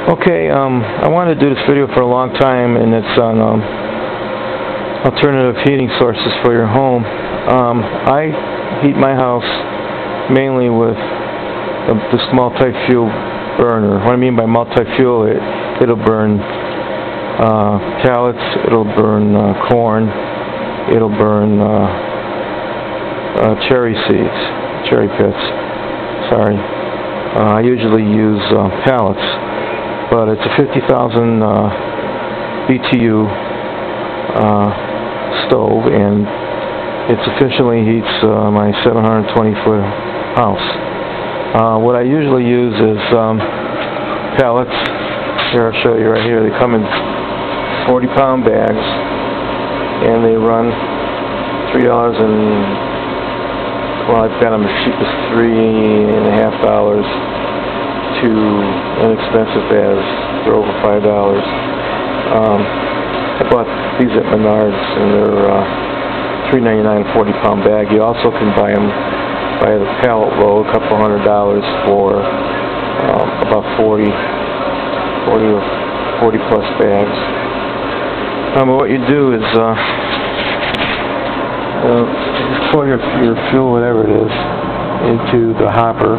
Okay, I wanted to do this video for a long time, and it's on alternative heating sources for your home. I heat my house mainly with this multi-fuel burner. What I mean by multi-fuel, it'll burn pellets, it'll burn corn, it'll burn cherry pits. Sorry. I usually use pellets. But it's a 50,000 BTU stove, and it sufficiently heats my 720-foot house. What I usually use is pellets. Here, I'll show you right here. They come in 40-pound bags, and they run $3 well, I've got them as cheap as $3.50 to inexpensive as they're over $5. I bought these at Menards, and they're $3.99 a 40-pound bag. You also can buy them by the pallet load, a couple $100 for about 40 or 40 plus bags. What you do is just pour your fuel, whatever it is, into the hopper.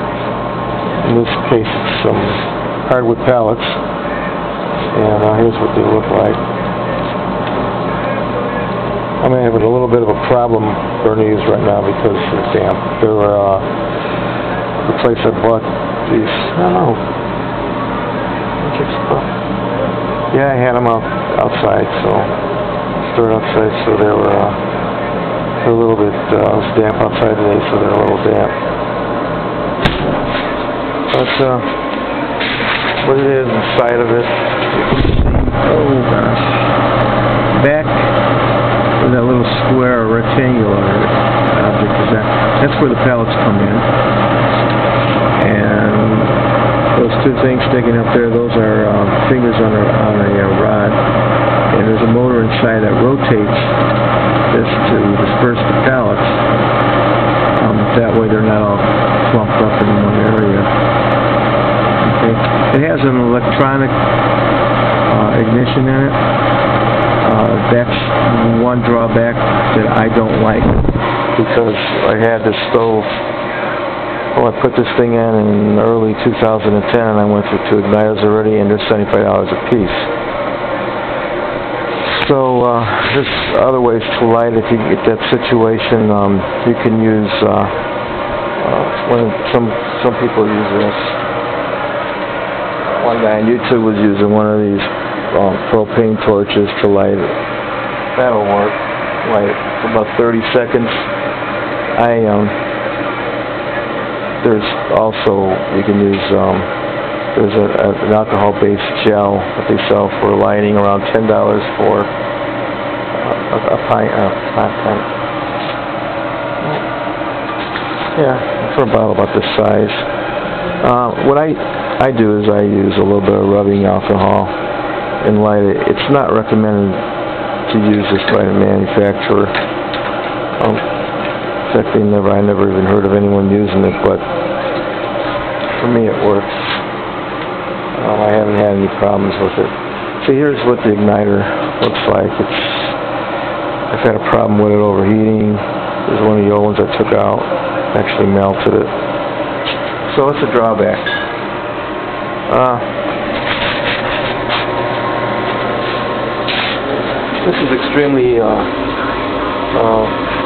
In this case, it's some hardwood pellets, and here's what they look like. I'm having a little bit of a problem burning these right now because they're damp. They're the place I bought these. I don't know. Yeah, I had them outside, so stored outside, so they were a little bit. It was damp outside today, so they're a little damp. But what it is inside of it, oh gosh, back where that little square or rectangular object is that's where the pellets come in. And those two things sticking up there, those are fingers on a rod. And there's a motor inside that rotates this to disperse the pellets. That way they're not all clumped up in one area. Okay. It has an electronic ignition in it. That's one drawback that I don't like, because I had this stove. Well, I put this thing in early 2010, and I went through 2 igniters already, and they're $75 a piece. So there's other ways to light if you get that situation. You can use some people use this. One guy on YouTube was using one of these propane torches to light it. That'll work. Light it for about 30 seconds. There's also, you can use there's an alcohol-based gel that they sell for lighting, around $10 for a pint. Yeah, for a bottle about this size. What I do is I use a little bit of rubbing alcohol and light it. It's not recommended to use this by the manufacturer. In fact, I never even heard of anyone using it, but for me it works. I haven't had any problems with it. See, here's what the igniter looks like. I've had a problem with it overheating. There's one of the old ones I took out. Actually melted it. So it's a drawback. This is extremely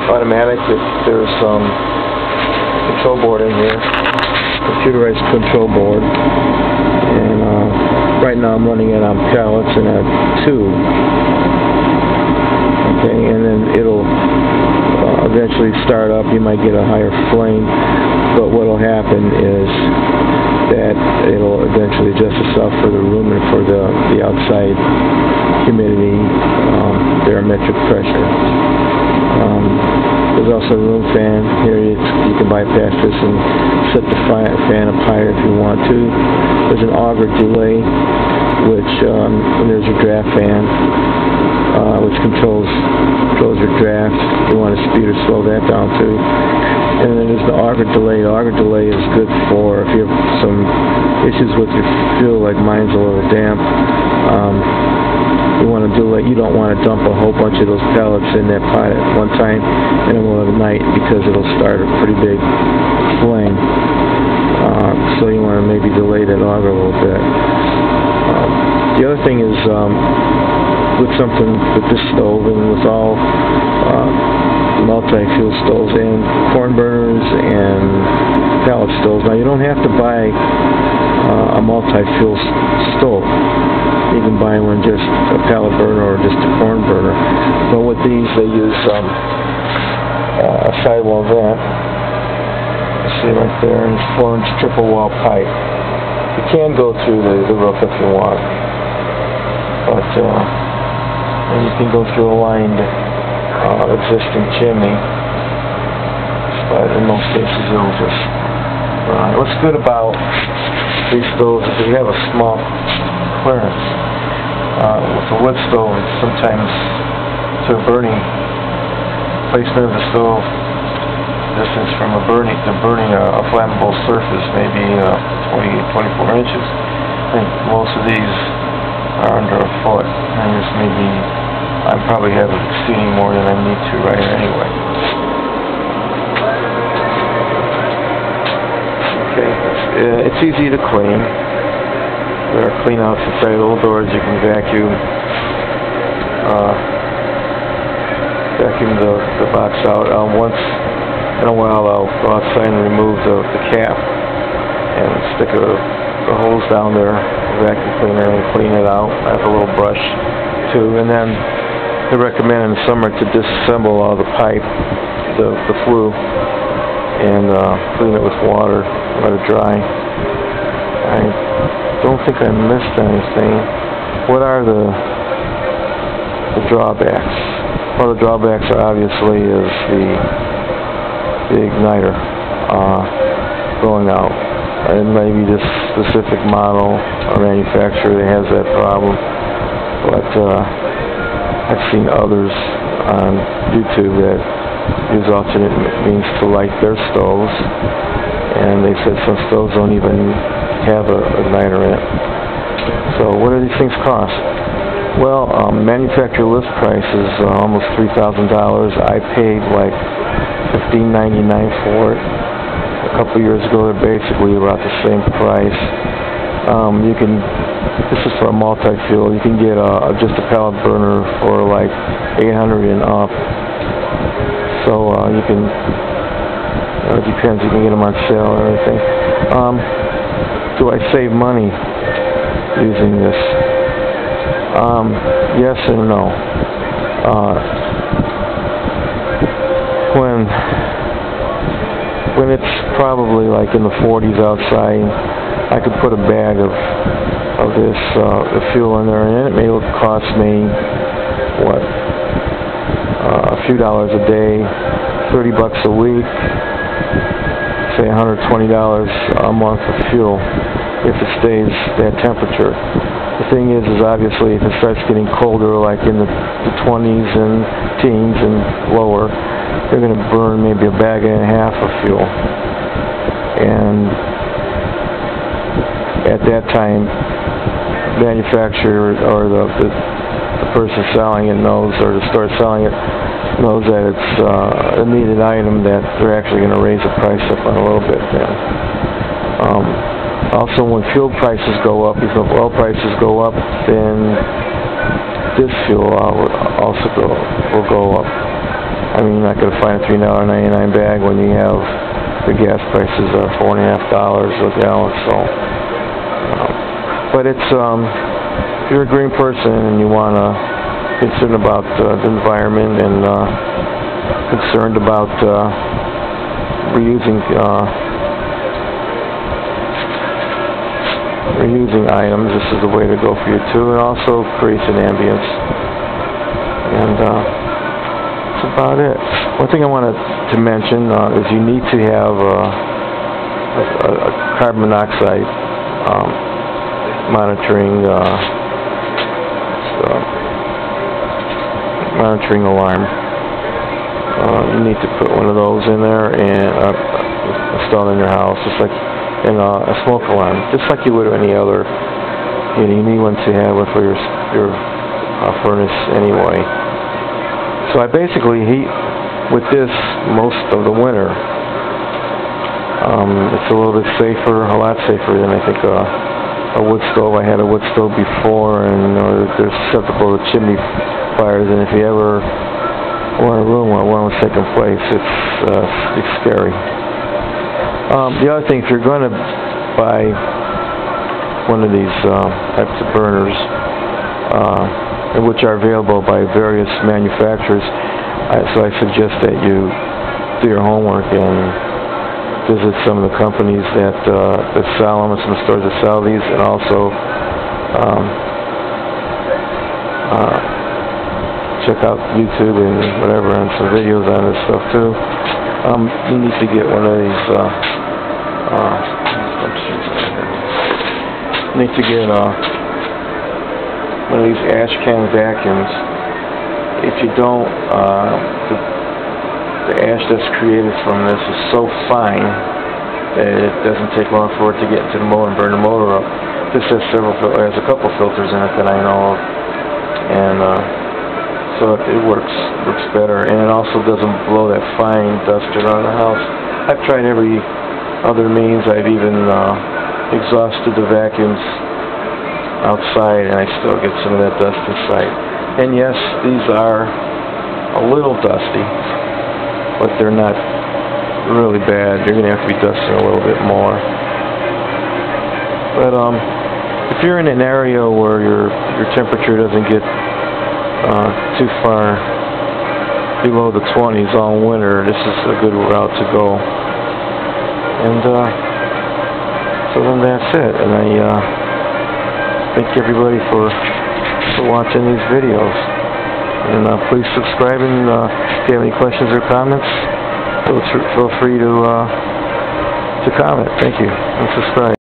automatic. There's some control board in here, computerized control board, and right now I'm running it on pellets and at 2. Okay, and then it'll eventually start up. You might get a higher flame, but what will happen is that it'll eventually adjust itself for the room and for the outside humidity, barometric pressure. There's also a room fan. Here you can bypass this and set the fan up higher if you want to. There's an auger delay which and there's your draft fan, which controls your draft. You want to speed or slow that down too. And then there's the auger delay. The auger delay is good for if you have some issues with your fuel, like mine's a little damp. You want to delay. You don't want to dump a whole bunch of those pellets in that pot at one time in the middle of the night, because it'll start a pretty big flame. So you want to maybe delay that auger a little bit. The other thing is with this stove and with all multi-fuel stoves and corn burners and pellet stoves. Now you don't have to buy a multi-fuel stove. You can buy one just a pellet burner or just a corn burner. But with these, they use a sidewall vent. See right there, and 4-inch triple wall pipe. You can go through the roof if you want, but and you can go through a lined existing chimney. But in most cases, it'll just run. What's good about these stoves is they have a small clearance. With a wood stove, sometimes to a burning placement of the stove, distance from a burning a flammable surface, maybe 24 inches. I think most of these are under a foot, and this maybe I probably have it exceeding more than I need to right anyway. Okay, it's easy to clean. There are clean outs inside the little doors. You can vacuum the box out. Once in a while I'll go outside and remove the cap and stick the hose down there, vacuum cleaner, and clean it out. I have a little brush too, and then I recommend in the summer to disassemble all the pipe, the flue, and clean it with water, let it dry. I don't think I missed anything. What are the drawbacks? Well, the drawbacks obviously is the igniter going out. It may be this specific model or manufacturer that has that problem, but I've seen others on YouTube that use alternate means to light their stoves, and they said some stoves don't even have an igniter in it. So what do these things cost? Well, manufacturer list price is almost $3,000. I paid like $15.99 for it. A couple years ago, they're basically about the same price. This is for a multi-fuel. You can get just a pellet burner for like $800 and up. So you can, it depends, you can get them on sale or anything. Do I save money using this? Yes and no. When it's probably like in the 40s outside, I could put a bag of this fuel in there, and it may cost me a few dollars a day, $30 a week, say $120 a month of fuel if it stays that temperature. The thing is obviously if it starts getting colder, like in the 20s and teens and lower, they're going to burn maybe a bag and a half of fuel. And at that time, the manufacturer or the person selling it knows, or the store selling it knows that it's a needed item, that they're actually going to raise the price up on a little bit then. Also, when fuel prices go up, if oil prices go up, then this fuel also will go up. I mean, you're not going to find a $3.99 bag when you have the gas prices are $4.50 a gallon. So, but it's if you're a green person and you want to concerned about the environment and concerned about reusing items, this is the way to go for you too. It also creates an ambience, and that's about it. One thing I wanted to mention is you need to have a carbon monoxide monitoring monitoring alarm. You need to put one of those in there and install in your house, just like a smoke alarm, just like you would any other. You need one to have it for your furnace anyway. So I basically heat with this most of the winter. It's a little bit safer, a lot safer than I think a wood stove. I had a wood stove before, and they're susceptible to chimney fires, and if you ever were in a room where one was taking place, it's scary. The other thing, if you're going to buy one of these types of burners, which are available by various manufacturers, so I suggest that you do your homework and visit some of the companies that sell them, and some stores that sell these, and also check out YouTube and whatever, and some videos on this stuff too. You need to get one of these. You need to get one of these ash can vacuums. If you don't, the ash that's created from this is so fine that it doesn't take long for it to get into the motor and burn the motor up. This has has a couple filters in it that I know of, and so it works better, and it also doesn't blow that fine dust around the house. I've tried every other means. I've even exhausted the vacuums outside, and I still get some of that dust inside. And yes, these are a little dusty, but they're not really bad. You're going to have to be dusting a little bit more. But if you're in an area where your temperature doesn't get too far below the 20s all winter, this is a good route to go. And so then that's it. And I thank everybody for watching these videos. And please subscribe, and if you have any questions or comments, feel free to comment. Thank you, and subscribe.